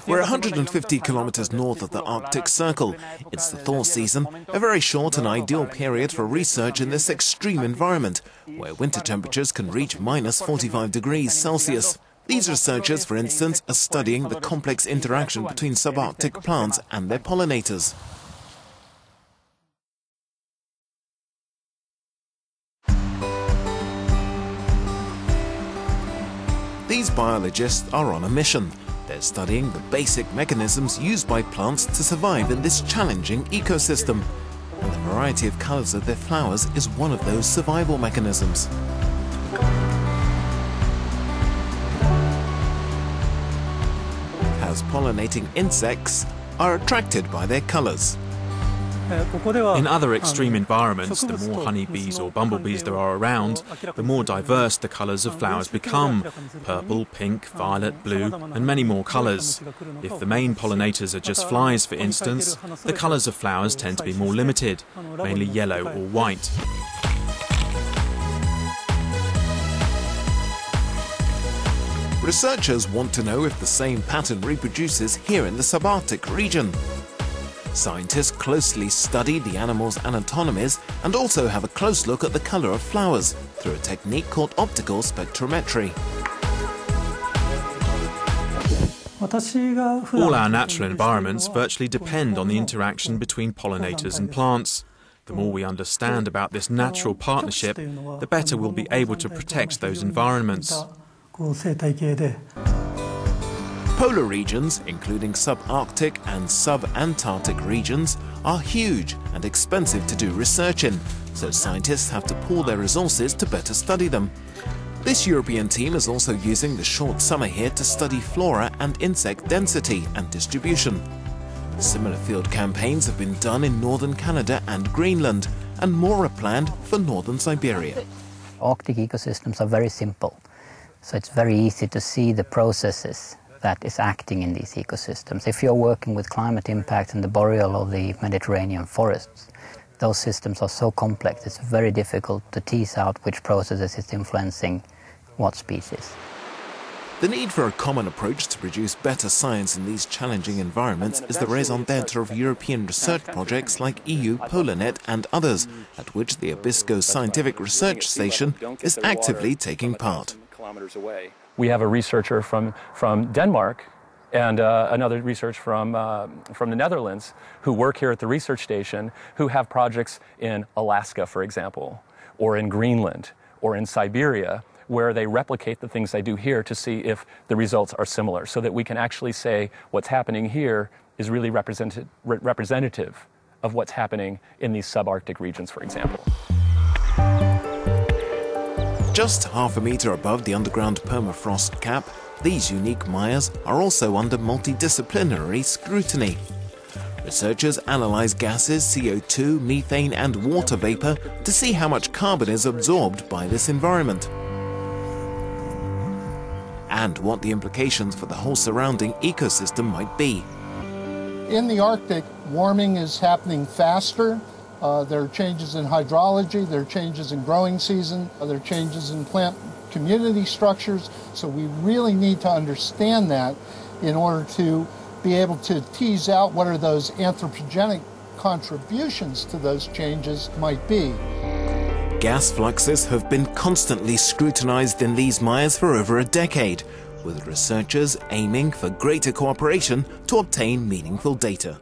We're 150 kilometers north of the Arctic Circle. It's the thaw season, a very short and ideal period for research in this extreme environment, where winter temperatures can reach minus 45 degrees Celsius. These researchers, for instance, are studying the complex interaction between subarctic plants and their pollinators. These biologists are on a mission. They're studying the basic mechanisms used by plants to survive in this challenging ecosystem. And the variety of colors of their flowers is one of those survival mechanisms. As pollinating insects are attracted by their colors. In other extreme environments, the more honeybees or bumblebees there are around, the more diverse the colours of flowers become. Purple, pink, violet, blue, and many more colours. If the main pollinators are just flies, for instance, the colours of flowers tend to be more limited, mainly yellow or white. Researchers want to know if the same pattern reproduces here in the subarctic region. Scientists closely study the animals' anatomies and also have a close look at the colour of flowers through a technique called optical spectrometry. All our natural environments virtually depend on the interaction between pollinators and plants. The more we understand about this natural partnership, the better we'll be able to protect those environments. Polar regions, including subarctic and subantarctic regions, are huge and expensive to do research in, so scientists have to pool their resources to better study them. This European team is also using the short summer here to study flora and insect density and distribution. Similar field campaigns have been done in northern Canada and Greenland, and more are planned for northern Siberia. Arctic ecosystems are very simple, so it's very easy to see the processes that is acting in these ecosystems. If you're working with climate impact in the boreal or the Mediterranean forests, those systems are so complex, it's very difficult to tease out which processes is influencing what species. The need for a common approach to produce better science in these challenging environments is the raison d'etre of European research projects like EU PolarNet and others, at which the Abisko Scientific Research Station is actively taking part. We have a researcher from Denmark and another researcher from the Netherlands who work here at the research station, who have projects in Alaska, for example, or in Greenland, or in Siberia, where they replicate the things they do here to see if the results are similar, so that we can actually say what's happening here is really representative of what's happening in these subarctic regions, for example. Just half a metre above the underground permafrost cap, these unique Mayas are also under multidisciplinary scrutiny. Researchers analyse gases, CO2, methane and water vapour to see how much carbon is absorbed by this environment, and what the implications for the whole surrounding ecosystem might be. In the Arctic, warming is happening faster. There are changes in hydrology, there are changes in growing season, there are changes in plant community structures, so we really need to understand that in order to be able to tease out what are those anthropogenic contributions to those changes might be. Gas fluxes have been constantly scrutinized in these Mayas for over a decade, with researchers aiming for greater cooperation to obtain meaningful data.